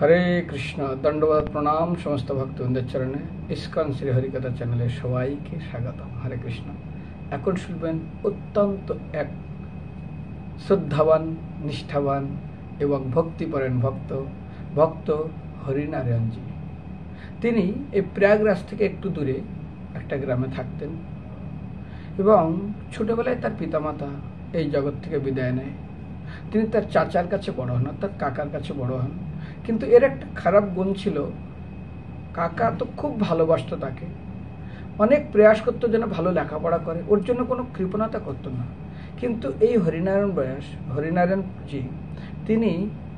হরে কৃষ্ণ। দণ্ডবাদ প্রণাম সমস্ত ভক্তবৃন্দের চরণে। ইস্কন শ্রী হরিকথা চ্যানেলে সবাইকে স্বাগতম। হরে কৃষ্ণ। এখন শুনবেন অত্যন্ত এক শ্রদ্ধাবান, নিষ্ঠাবান এবং ভক্তিপরায়ণ ভক্ত হরিনারায়ণজি। তিনি এই প্রয়াগরাজ থেকে একটু দূরে একটা গ্রামে থাকতেন এবং ছোটবেলায় তার পিতামাতা এই জগৎ থেকে বিদায় নেয়। তিনি তার চাচার কাছে বড় হন, তার কাকার কাছে বড় হন। কিন্তু এর একটা খারাপ গুণ ছিল, কাকা তো খুব ভালোবাসতো তাকে, অনেক প্রয়াস করতো যেন ভালো লেখাপড়া করে, ওর জন্য কোনো কৃপণতা করতো না। কিন্তু এই হরিনারায়ণজি তিনি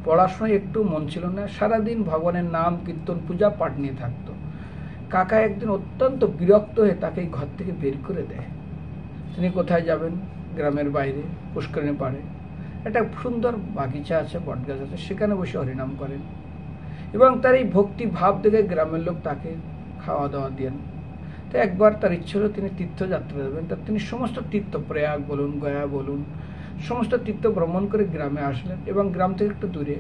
পড়াশোনায় একটু মন ছিল না, সারাদিন ভগবানের নাম কীর্তন পূজা পাঠ নিয়ে থাকতো। কাকা একদিন অত্যন্ত বিরক্ত হয়ে তাকে ঘর থেকে বের করে দেয়। তিনি কোথায় যাবেন? গ্রামের বাইরে পুষ্করিণী পাড়ে একটা সুন্দর বাগিচা আছে, বটগাছ আছে, সেখানে বসে হরিনাম করেন এবং তার এই ভক্তি ভাব দেখে গ্রামের লোক তাকে খাওয়া দাওয়া দেন। তো একবার তার ইচ্ছে হলো তিনি তীর্থযাত্রা যাবেন। তা তিনি সমস্ত তীর্থ, প্রয়াগ বলুন, গয়া বলুন, সমস্ত তীর্থ ভ্রমণ করে গ্রামে আসলেন এবং গ্রাম থেকে একটু দূরে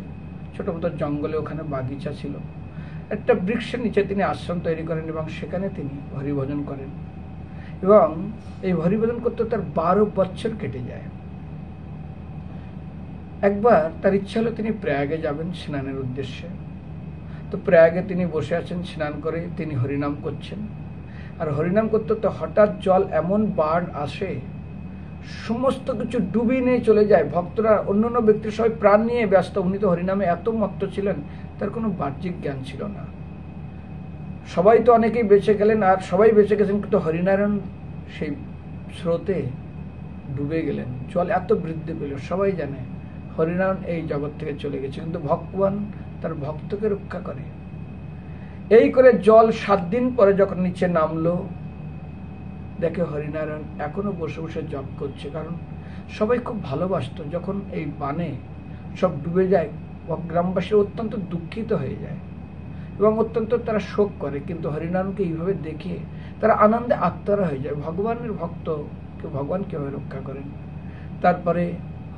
ছোটো মতো জঙ্গলে ওখানে বাগিচা ছিল, একটা বৃক্ষের নিচে তিনি আশ্রম তৈরি করেন এবং সেখানে তিনি হরিভজন করেন এবং এই হরিভজন করতে তার 12 বছর কেটে যায়। একবার তার ইচ্ছা হলো তিনি প্রয়াগে যাবেন স্নানের উদ্দেশ্যে। তো প্রয়াগে তিনি বসে আছেন, স্নান করে তিনি হরিনাম করছেন। আর হরিনাম করতে তো হঠাৎ জল এমন বান আসে, সমস্ত কিছু ডুবিয়ে নিয়ে চলে যায়। ভক্তরা, অন্যান্য ব্যক্তির সবাই প্রাণ নিয়ে ব্যস্ত, উনি তো হরিনামে এত মত্ত ছিলেন, তার কোনো বাহ্যিক জ্ঞান ছিল না। সবাই তো অনেকেই বেঁচে গেলেন, আর সবাই বেঁচে গেছেন, কিন্তু হরিনারায়ণ সেই স্রোতে ডুবে গেলেন। জল এত বৃদ্ধি পেল, সবাই জানে হরিনারায়ণ এই জগৎ থেকে চলে গেছে, কিন্তু ভগবান তার ভক্তকে রক্ষা করে। এই করে জল 7 দিন পরে যখন নিচে নামলো, দেখে হরিনারায়ণ এখনো বসে বসে জপ করছে। কারণ সবাই খুব ভালোবাসত। যখন এই বানে সব ডুবে যায়, গ্রামবাসী অত্যন্ত দুঃখিত হয়ে যায় এবং অত্যন্ত তারা শোক করে। কিন্তু হরিনারায়ণকে এইভাবে দেখে তারা আনন্দে আত্মারা হয়ে যায়। ভগবানের ভক্তকে ভগবান কীভাবে রক্ষা করেন। তারপরে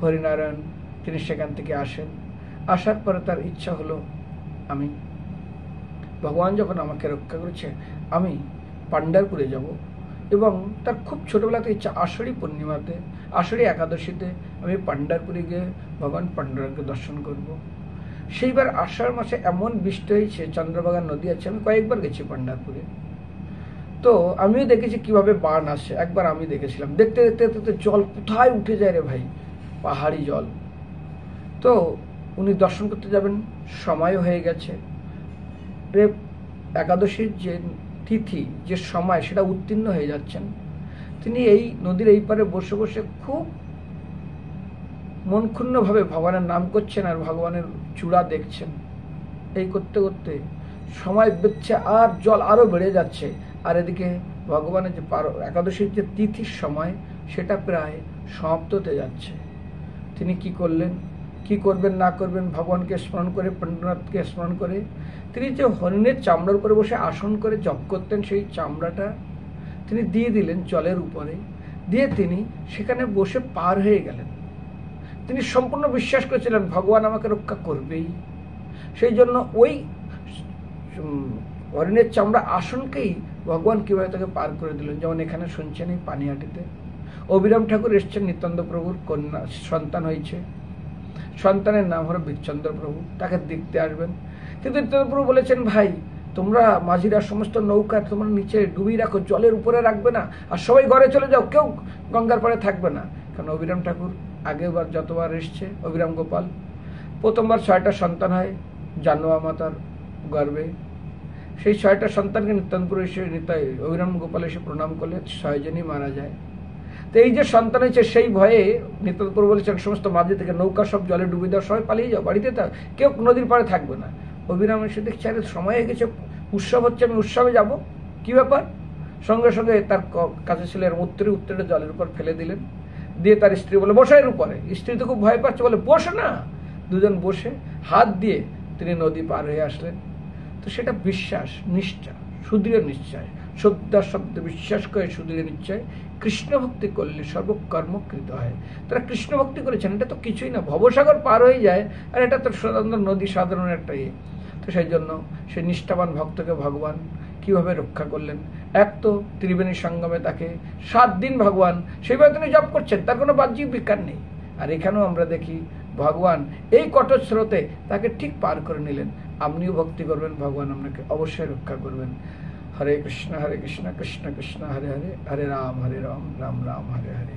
হরিনারায়ণ তিনি সেখান থেকে আসেন। আসার পরে তার ইচ্ছা হলো, আমি ভগবান যখন আমাকে রক্ষা করেছে, আমি পাণ্ডারপুরে যাব এবং তার খুব ছোটবেলাতে ইচ্ছা, আষাঢ়ী পূর্ণিমাতে, আষাঢ়ী একাদশীতে আমি পাণ্ডারপুরে গিয়ে ভগবান পাণ্ডুরঙ্গকে দর্শন করব। সেইবার আষাঢ় মাসে এমন বৃষ্টি হয়েছে, চন্দ্রভাগা নদী আছে, আমি কয়েকবার গেছি পাণ্ডারপুরে। তো আমিও দেখেছি কিভাবে বান আসে। একবার আমি দেখেছিলাম, দেখতে দেখতে দেখতে জল কোথায় উঠে যায় রে ভাই, পাহাড়ি জল। তো উনি দর্শন করতে যাবেন, সময় হয়ে গেছে। একাদশীর যে তিথি, যে সময়, সেটা উত্তীর্ণ হয়ে যাচ্ছেন। তিনি এই নদীর এই পারে বসে বসে খুব মনক্ষুণ্ণভাবে ভগবানের নাম করছেন আর ভগবানের চূড়া দেখছেন। এই করতে করতে সময় বেড়েছে আর জল আরো বেড়ে যাচ্ছে। আর এদিকে ভগবানের যে একাদশীর যে তিথির সময়, সেটা প্রায় সমাপ্ত হতে যাচ্ছে। তিনি কি করলেন, কি করবেন না করবেন, ভগবানকে স্মরণ করে, পণ্ডনাথকে স্মরণ করে তিনি যে হরিণের চামড়ার উপরে বসে আসন করে জপ করতেন, সেই চামড়াটা তিনি দিয়ে দিলেন জলের উপরে, দিয়ে তিনি সেখানে বসে পার হয়ে গেলেন। তিনি সম্পূর্ণ বিশ্বাস করেছিলেন ভগবান আমাকে রক্ষা করবেই। সেই জন্য ওই হরিণের চামড়া আসনকেই ভগবান কীভাবে তাকে পার করে দিলেন। যেমন এখানে শুনছেন, এই পানিহাটিতে অবিরাম ঠাকুর এসছেন, নিত্যানন্দ প্রভুর কন্যা সন্তান হয়েছে, সন্তানের নাম হলো বীরচন্দ্র প্রভু, তাকে দেখতে আসবেন। কিন্তু নিত্যানন্দ প্রভু বলেছেন, ভাই তোমরা মাঝিরা সমস্ত নৌকা তোমরা নিচে ডুবিয়ে রাখো, জলের উপরে রাখবে না, আর সবাই ঘরে চলে যাও, কেউ গঙ্গার পাড়ে থাকবে না। কারণ অবিরাম ঠাকুর আগেবার যতবার এসছে, অবিরাম গোপাল প্রথমবার 6টা সন্তান হয় জানুয়া মাতার গর্ভে। সেই 6টা সন্তানকে নিত্যানন্দ প্রভু এসে অবিরাম গোপাল এসে প্রণাম করলে 6 জনই মারা যায়। তো এই যে সন্তান হয়েছে, সেই ভয়ে নিত্যানন্দ প্রভু বলেছেন সমস্ত মাঝি থেকে নৌকা সব জলে ডুবে দেওয়া, সবাই পালিয়ে যাও, বাড়িতে কেউ নদীর পাড়ে থাকবে না। অবিরাম এসে দেখছে, আরে সময় হয়ে গেছে, উৎসব হচ্ছে, আমি উৎসবে যাব, কি ব্যাপার। সঙ্গে সঙ্গে তার কাছে ছিল উত্তরে জলের উপর ফেলে দিলেন, দিয়ে তার স্ত্রী বলে বসো এর উপরে। স্ত্রী তো খুব ভয় পাচ্ছে, বলে বসো না। দুজন বসে হাত দিয়ে তিনি নদী পার হয়ে আসলেন। তো সেটা বিশ্বাস, নিষ্ঠা, সুদৃঢ় নিশ্চয়, শ্রদ্ধা শব্দ বিশ্বাস করে সুদৃঢ় নিশ্চয়, কৃষ্ণ ভক্তি করলে সর্বকর্মকৃত হয়। তারা কৃষ্ণ ভক্তি করেছেন, এটা তো কিছুই না, ভবসাগর পার হয়ে যায়, আর এটা তো সাধারণ নদী, সাধারণ একটা ইয়ে। তো তো সেই জন্য সেই নিষ্ঠাবান ভক্তকে ভগবান কিভাবে রক্ষা করলেন। এক তো ত্রিবেণী সঙ্গমে তাকে 7 দিন ভগবান সেইভাবে তিনি জপ করছেন, তার কোনো বাহ্যিক বিকার নেই। আর এখানেও আমরা দেখি ভগবান এই কঠোর স্রোতে তাকে ঠিক পার করে নিলেন। আপনিও ভক্তি করবেন, ভগবান আপনাকে অবশ্যই রক্ষা করবেন। হরে কৃষ্ণ কৃষ্ণ কৃষ্ণ হরে হরে, হরে রাম রাম রাম হরে হরে।